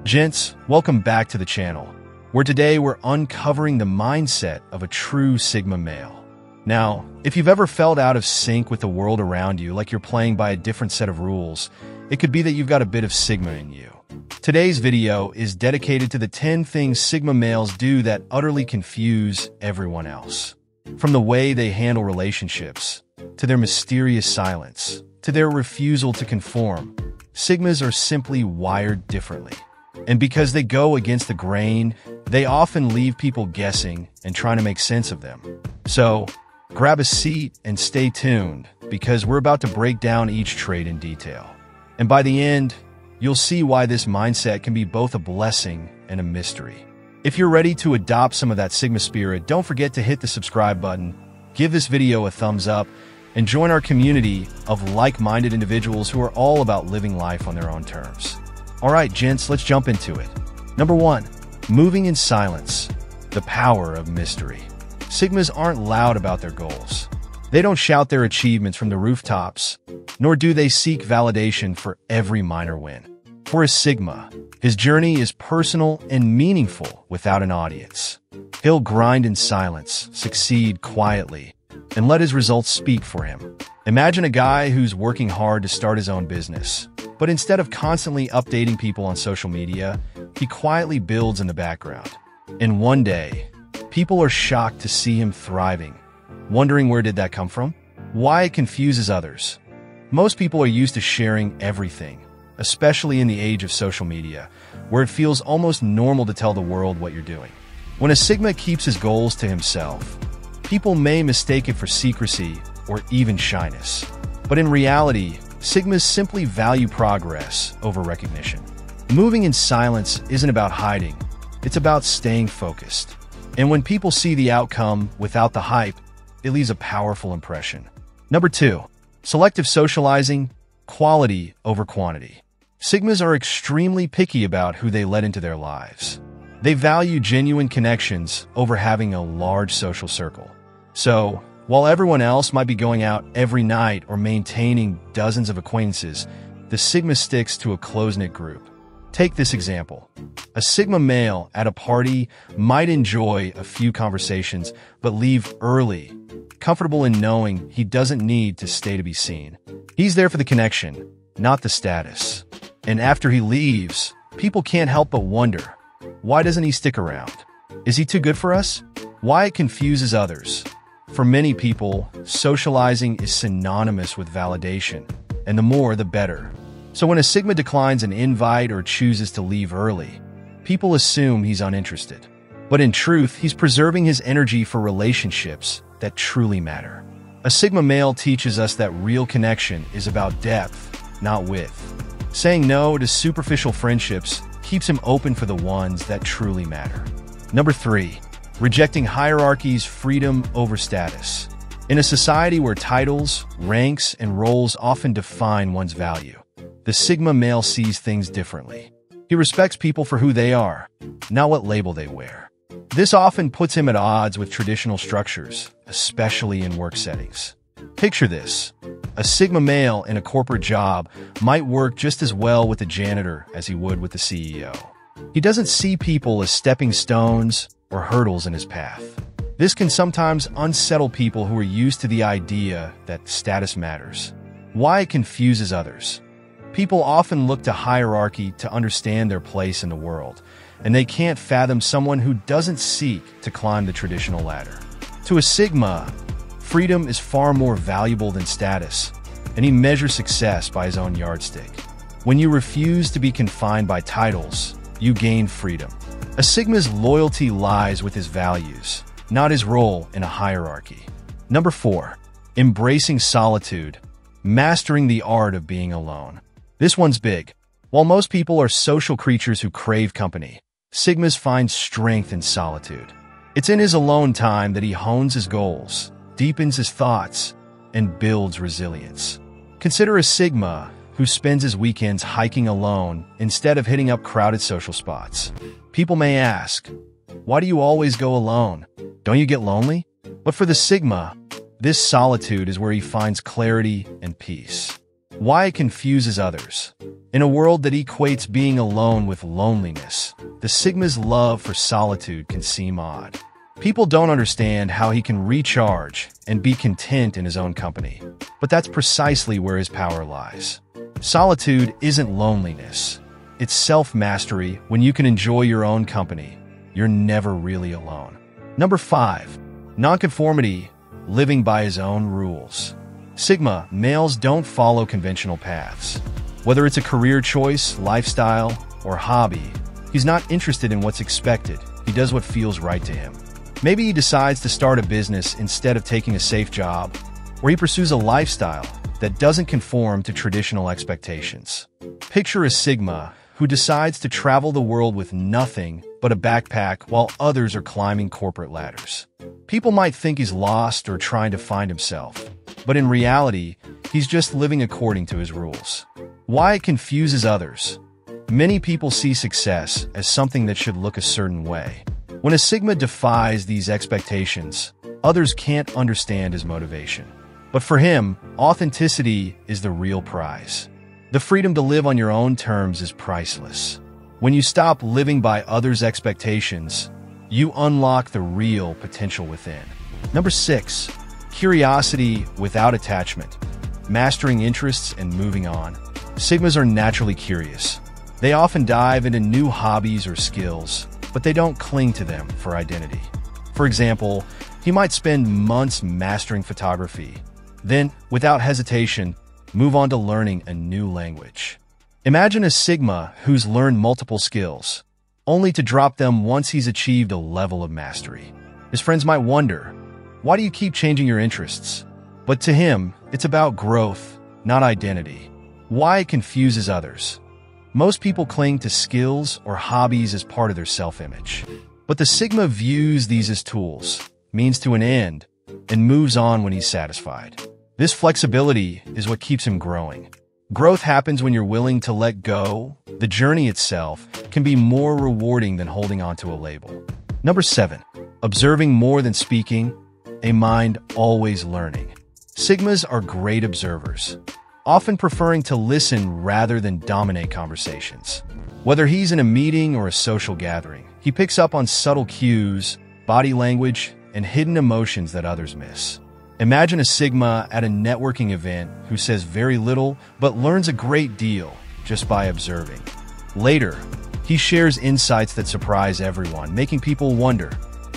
Gents, welcome back to the channel, where today we're uncovering the mindset of a true Sigma male. Now, if you've ever felt out of sync with the world around you, like you're playing by a different set of rules, it could be that you've got a bit of Sigma in you. Today's video is dedicated to the 10 things Sigma males do that utterly confuse everyone else. From the way they handle relationships, to their mysterious silence, to their refusal to conform, Sigmas are simply wired differently. And because they go against the grain, they often leave people guessing and trying to make sense of them. So, grab a seat and stay tuned, because we're about to break down each trait in detail. And by the end, you'll see why this mindset can be both a blessing and a mystery. If you're ready to adopt some of that Sigma spirit, don't forget to hit the subscribe button, give this video a thumbs up, and join our community of like-minded individuals who are all about living life on their own terms. All right, gents, let's jump into it. Number 1, moving in silence, the power of mystery. Sigmas aren't loud about their goals. They don't shout their achievements from the rooftops, nor do they seek validation for every minor win. For a Sigma, his journey is personal and meaningful without an audience. He'll grind in silence, succeed quietly, and let his results speak for him. Imagine a guy who's working hard to start his own business, but instead of constantly updating people on social media, he quietly builds in the background. And one day, people are shocked to see him thriving, wondering where did that come from? Why it confuses others. Most people are used to sharing everything, especially in the age of social media, where it feels almost normal to tell the world what you're doing. When a Sigma keeps his goals to himself, people may mistake it for secrecy or even shyness. But in reality, Sigmas simply value progress over recognition. Moving in silence isn't about hiding, it's about staying focused. And when people see the outcome without the hype, it leaves a powerful impression. Number 2, selective socializing, quality over quantity. Sigmas are extremely picky about who they let into their lives. They value genuine connections over having a large social circle. So, while everyone else might be going out every night or maintaining dozens of acquaintances, the Sigma sticks to a close-knit group. Take this example. A Sigma male at a party might enjoy a few conversations, but leave early, comfortable in knowing he doesn't need to stay to be seen. He's there for the connection, not the status. And after he leaves, people can't help but wonder, why doesn't he stick around? Is he too good for us? Why it confuses others. For many people, socializing is synonymous with validation, and the more the better. So when a Sigma declines an invite or chooses to leave early, people assume he's uninterested. But in truth, he's preserving his energy for relationships that truly matter. A Sigma male teaches us that real connection is about depth, not width. Saying no to superficial friendships keeps him open for the ones that truly matter. Number 3, rejecting hierarchies, freedom over status. In a society where titles, ranks, and roles often define one's value, the Sigma male sees things differently. He respects people for who they are, not what label they wear. This often puts him at odds with traditional structures, especially in work settings. Picture this. A Sigma male in a corporate job might work just as well with a janitor as he would with the CEO. He doesn't see people as stepping stones or hurdles in his path. This can sometimes unsettle people who are used to the idea that status matters. Why it confuses others. People often look to hierarchy to understand their place in the world, and they can't fathom someone who doesn't seek to climb the traditional ladder. To a Sigma, freedom is far more valuable than status, and he measures success by his own yardstick. When you refuse to be confined by titles, you gain freedom. A Sigma's loyalty lies with his values, not his role in a hierarchy. Number 4, embracing solitude, mastering the art of being alone. This one's big. While most people are social creatures who crave company, Sigmas find strength in solitude. It's in his alone time that he hones his goals, deepens his thoughts, and builds resilience. Consider a Sigma who spends his weekends hiking alone instead of hitting up crowded social spots. People may ask, why do you always go alone? Don't you get lonely? But for the Sigma, this solitude is where he finds clarity and peace. Why it confuses others. In a world that equates being alone with loneliness, the Sigma's love for solitude can seem odd. People don't understand how he can recharge and be content in his own company. But that's precisely where his power lies. Solitude isn't loneliness. It's self-mastery. When you can enjoy your own company, you're never really alone. Number 5. Nonconformity, living by his own rules. Sigma males don't follow conventional paths. Whether it's a career choice, lifestyle, or hobby, he's not interested in what's expected. He does what feels right to him. Maybe he decides to start a business instead of taking a safe job, or he pursues a lifestyle that doesn't conform to traditional expectations. Picture a Sigma who decides to travel the world with nothing but a backpack while others are climbing corporate ladders. People might think he's lost or trying to find himself, but in reality, he's just living according to his rules. Why it confuses others. Many people see success as something that should look a certain way. When a Sigma defies these expectations, others can't understand his motivation. But for him, authenticity is the real prize. The freedom to live on your own terms is priceless. When you stop living by others' expectations, you unlock the real potential within. Number 6. Curiosity without attachment. Mastering interests and moving on. Sigmas are naturally curious. They often dive into new hobbies or skills, but they don't cling to them for identity. For example, he might spend months mastering photography, then, without hesitation, move on to learning a new language. Imagine a Sigma who's learned multiple skills, only to drop them once he's achieved a level of mastery. His friends might wonder, why do you keep changing your interests? But to him, it's about growth, not identity. Why it confuses others. Most people cling to skills or hobbies as part of their self-image. But the Sigma views these as tools, means to an end, and moves on when he's satisfied. This flexibility is what keeps him growing. Growth happens when you're willing to let go. The journey itself can be more rewarding than holding onto a label. Number 7. Observing more than speaking, a mind always learning. Sigmas are great observers, often preferring to listen rather than dominate conversations. Whether he's in a meeting or a social gathering, he picks up on subtle cues, body language, and hidden emotions that others miss. Imagine a Sigma at a networking event who says very little but learns a great deal just by observing. Later, he shares insights that surprise everyone, making people wonder,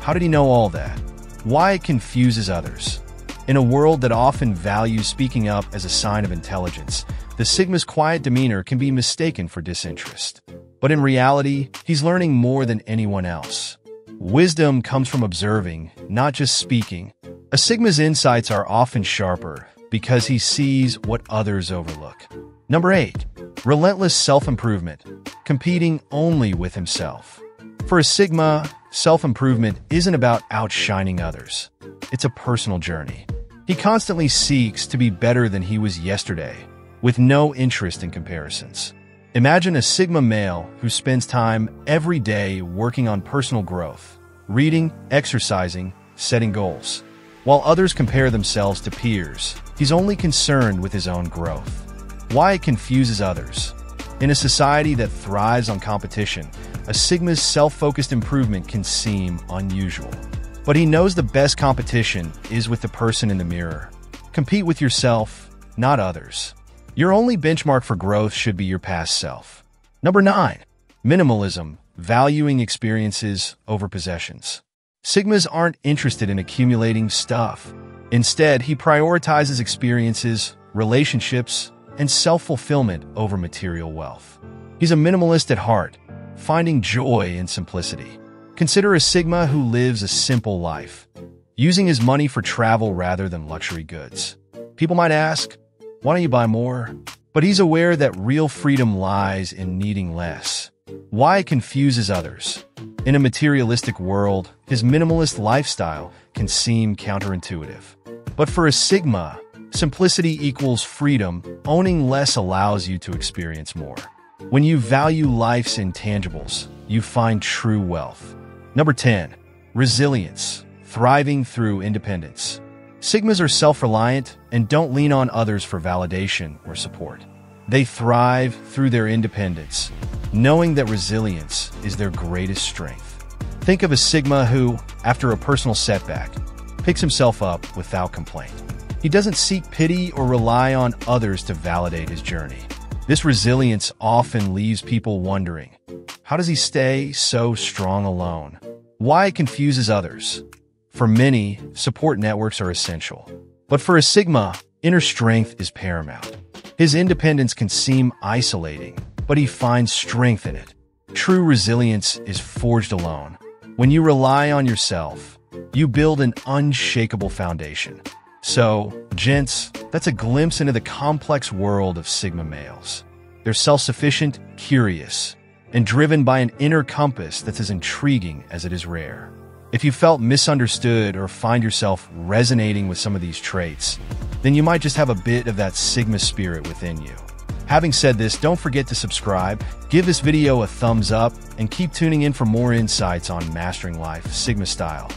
how did he know all that? Why it confuses others. In a world that often values speaking up as a sign of intelligence, the Sigma's quiet demeanor can be mistaken for disinterest. But in reality, he's learning more than anyone else. Wisdom comes from observing, not just speaking. A Sigma's insights are often sharper because he sees what others overlook. Number 8. Relentless self-improvement, competing only with himself. For a Sigma, self-improvement isn't about outshining others. It's a personal journey. He constantly seeks to be better than he was yesterday, with no interest in comparisons. Imagine a Sigma male who spends time every day working on personal growth, reading, exercising, setting goals. While others compare themselves to peers, he's only concerned with his own growth. Why it confuses others. In a society that thrives on competition, a Sigma's self-focused improvement can seem unusual. But he knows the best competition is with the person in the mirror. Compete with yourself, not others. Your only benchmark for growth should be your past self. Number 9. Minimalism, valuing experiences over possessions. Sigmas aren't interested in accumulating stuff. Instead, he prioritizes experiences, relationships, and self-fulfillment over material wealth. He's a minimalist at heart, finding joy in simplicity. Consider a Sigma who lives a simple life, using his money for travel rather than luxury goods. People might ask, why don't you buy more? But he's aware that real freedom lies in needing less. Why it confuses others. In a materialistic world, his minimalist lifestyle can seem counterintuitive. But for a Sigma, simplicity equals freedom. Owning less allows you to experience more. When you value life's intangibles, you find true wealth. Number 10. Resilience, thriving through independence. Sigmas are self-reliant and don't lean on others for validation or support. They thrive through their independence, knowing that resilience is their greatest strength. Think of a Sigma who, after a personal setback, picks himself up without complaint. He doesn't seek pity or rely on others to validate his journey. This resilience often leaves people wondering, how does he stay so strong alone? Why it confuses others? For many, support networks are essential. But for a Sigma, inner strength is paramount. His independence can seem isolating, but he finds strength in it. True resilience is forged alone. When you rely on yourself, you build an unshakable foundation. So, gents, that's a glimpse into the complex world of Sigma males. They're self-sufficient, curious, and driven by an inner compass that's as intriguing as it is rare. If you felt misunderstood or find yourself resonating with some of these traits, then you might just have a bit of that Sigma spirit within you. Having said this, don't forget to subscribe, give this video a thumbs up, and keep tuning in for more insights on mastering life Sigma style.